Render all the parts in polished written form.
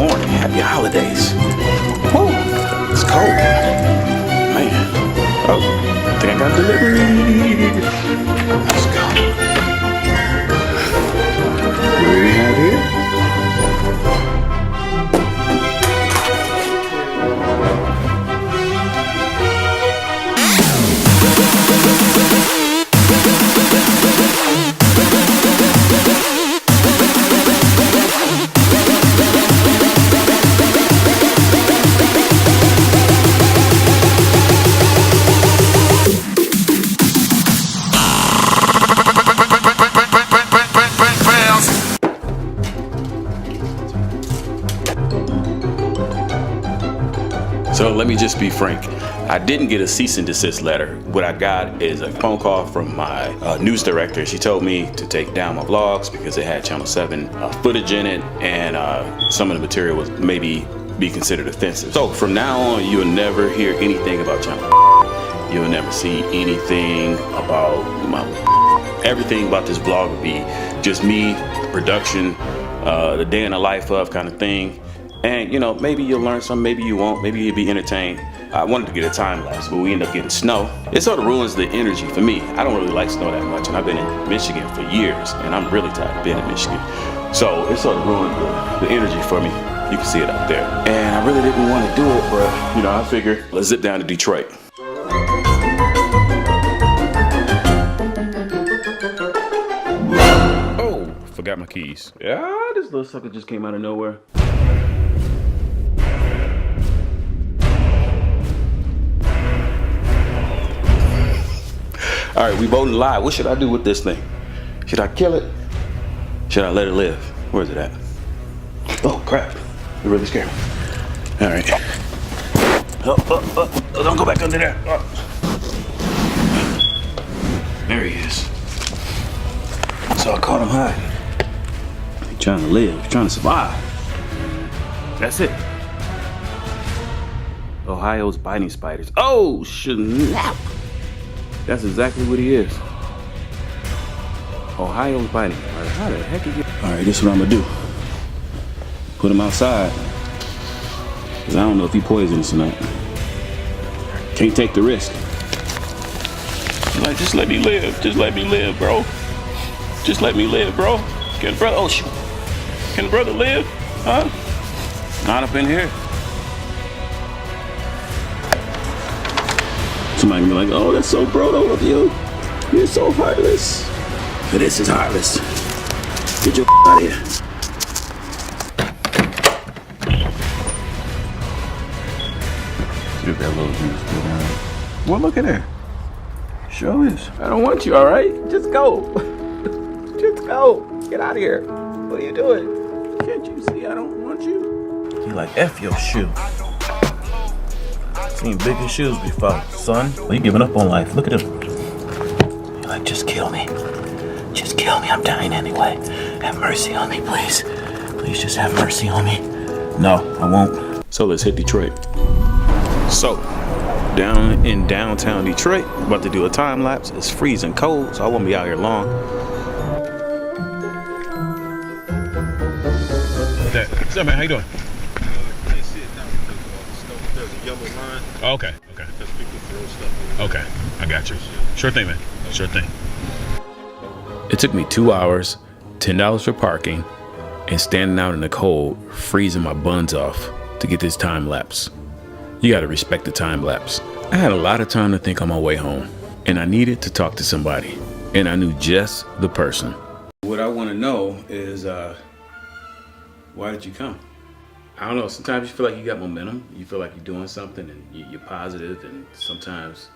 morning. Happy holidays. Woo! It's cold. Man. Oh, I think I got a delivery. Let's go. What do we have here? So let me just be frank. I didn't get a cease and desist letter. What I got is a phone call from my news director. She told me to take down my vlogs because it had Channel 7 footage in it, and some of the material was maybe be considered offensive. So from now on, you'll never hear anything about Channel. You'll never see anything about everything about this vlog will be just me, production, the day in the life of kind of thing. And you know, maybe you'll learn something, maybe you won't, maybe you'll be entertained. I wanted to get a time lapse, but we end up getting snow. It sort of ruins the energy for me. I don't really like snow that much, and I've been in Michigan for years, and I'm really tired of being in Michigan. So it sort of ruined the energy for me. You can see it up there. And I really didn't want to do it, but you know, I figured let's zip down to Detroit. Oh, forgot my keys. Yeah, this little sucker just came out of nowhere. All right, we voting live. What should I do with this thing? Should I kill it? Should I let it live? Where's it at? Oh, crap. It really scared me. All right. Oh, don't go back under there. Oh. There he is. So I caught him high. He's trying to live. He's trying to survive. That's it. Ohio's biting spiders. Oh, snap. That's exactly what he is. Ohio's biting. All right, how the heck he get? All right, this is what I'm gonna do. Put him outside. Cause I don't know if he poisonous or not. Can't take the risk. Like, just let me live. Just let me live, bro. Just let me live, bro. Can the brother? Oh shoot. Can the brother live? Huh? Not up in here. Somebody can be like, oh, that's so brutal of you. You're so heartless. But this is heartless. Get your out of here. See if that little dude's still down. Well, look at her. Sure is. I don't want you, all right? Just go. Just go. Get out of here. What are you doing? Can't you see I don't want you? He like, F your shoe. Seen bigger shoes before, son. Well, you giving up on life. Look at him. You're like, just kill me. Just kill me. I'm dying anyway. Have mercy on me, please. Please just have mercy on me. No, I won't. So let's hit Detroit. So, down in downtown Detroit, about to do a time lapse. It's freezing cold, so I won't be out here long. What's up, man? How you doing? Oh, okay. Okay, I got you. Sure thing, man. Sure thing. It took me 2 hours, $10 for parking, and standing out in the cold, freezing my buns off to get this time lapse. You gotta respect the time lapse. I had a lot of time to think on my way home, and I needed to talk to somebody, and I knew just the person. What I want to know is, why did you come? I don't know, sometimes you feel like you got momentum, you feel like you're doing something and you're positive, and sometimes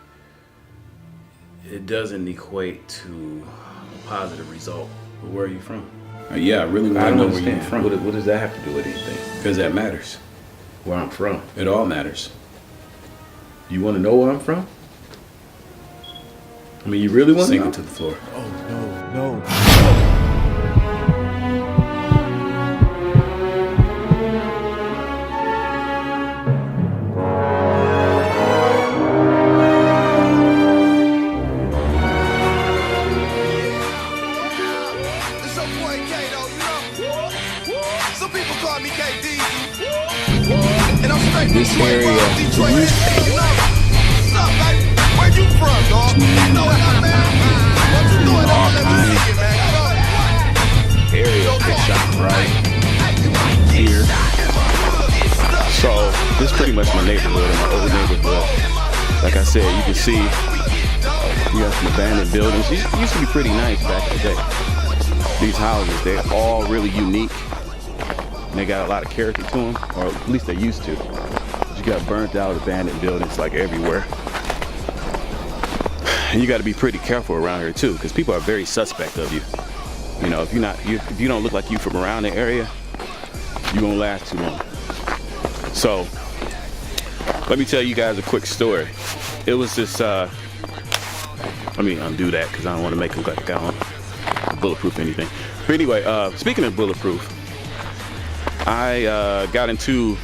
it doesn't equate to a positive result. But where are you from? Yeah, I really want to know where you're from. What does that have to do with anything? Because that matters. Where I'm from. It all matters. You want to know where I'm from? I mean, you really want to sink it to the floor. Oh, no. Some people call me KD. And I'm straight from This area Detroit. What's up, baby? Where you from, dog? You know what I mean? What you doing? Let me see it, man. area get shot right here. So this is pretty much my neighborhood, my old neighborhood. Like I said, you can see you got some abandoned buildings. These used to be pretty nice back in the day. These houses, they're all really unique. And they got a lot of character to them, or at least they used to. But you got burnt out abandoned buildings like everywhere. And you got to be pretty careful around here too, because people are very suspect of you. You know, if you don't look like you from around the area, you won't last too long. So let me tell you guys a quick story. It was this. Let me undo that because I don't want to make it look like I don't bulletproof anything. But anyway, speaking of bulletproof, I got into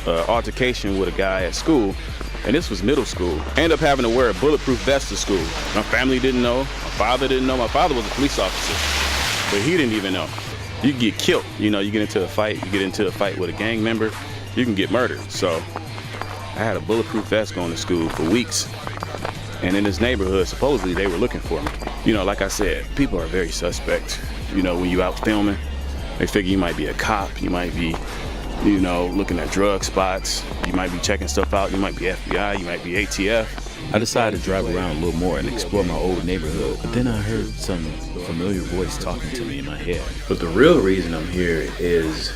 altercation with a guy at school. And this was middle school. I ended up having to wear a bulletproof vest to school. My family didn't know. My father didn't know. My father was a police officer, but he didn't even know. You can get killed. You know, you get into a fight with a gang member, you can get murdered. So I had a bulletproof vest going to school for weeks. And in this neighborhood, supposedly they were looking for me. You know, like I said, people are very suspect. You know, when you out filming, they figure you might be a cop, you might be, you know, looking at drug spots. You might be checking stuff out. You might be FBI. You might be ATF. I decided to drive around a little more and explore my old neighborhood, but then I heard some familiar voice talking to me in my head. But the real reason I'm here is,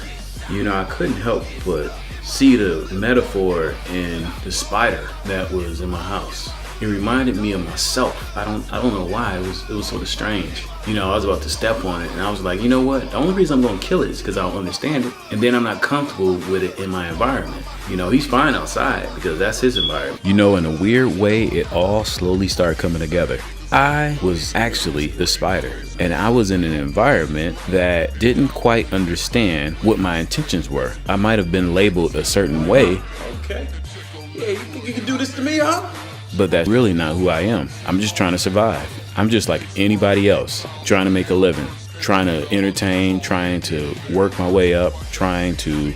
you know, I couldn't help but see the metaphor in the spider that was in my house. It reminded me of myself. I don't know why. It was sort of strange. You know, I was about to step on it and I was like, you know what? The only reason I'm gonna kill it is because I don't understand it. And then I'm not comfortable with it in my environment. You know, he's fine outside because that's his environment. You know, in a weird way, it all slowly started coming together. I was actually the spider, and I was in an environment that didn't quite understand what my intentions were. I might have been labeled a certain way. Okay. Yeah, you think you can do this to me, huh? But that's really not who I am. I'm just trying to survive. I'm just like anybody else, trying to make a living, trying to entertain, trying to work my way up, trying to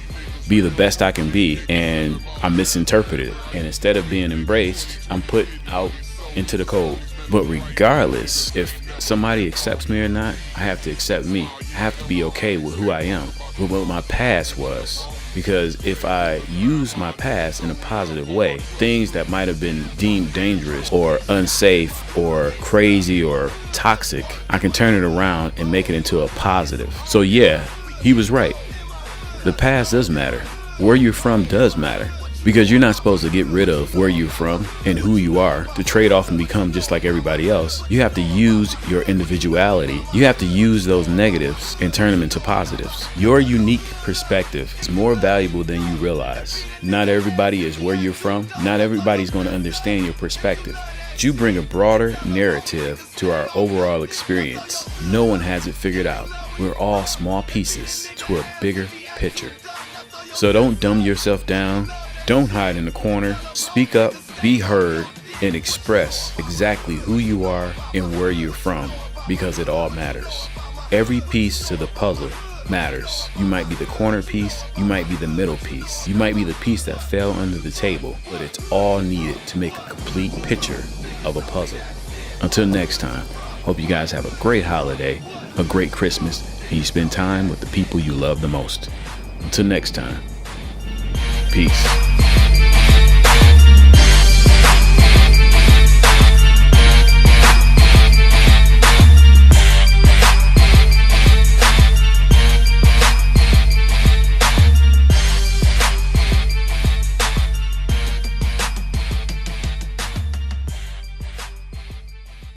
be the best I can be, and I'm misinterpreted. And instead of being embraced, I'm put out into the cold. But regardless, if somebody accepts me or not, I have to accept me. I have to be okay with who I am, with what my past was. Because if I use my past in a positive way, things that might have been deemed dangerous or unsafe or crazy or toxic, I can turn it around and make it into a positive. So yeah, he was right. The past does matter. Where you're from does matter. Because you're not supposed to get rid of where you're from and who you are to trade off and become just like everybody else. You have to use your individuality. You have to use those negatives and turn them into positives. Your unique perspective is more valuable than you realize. Not everybody is where you're from. Not everybody's going to understand your perspective. But you bring a broader narrative to our overall experience. No one has it figured out. We're all small pieces to a bigger picture. So don't dumb yourself down. Don't hide in the corner. Speak up, be heard, and express exactly who you are and where you're from, because it all matters. Every piece to the puzzle matters. You might be the corner piece, you might be the middle piece, you might be the piece that fell under the table, but it's all needed to make a complete picture of a puzzle. Until next time, hope you guys have a great holiday, a great Christmas, and you spend time with the people you love the most. Until next time. Peace.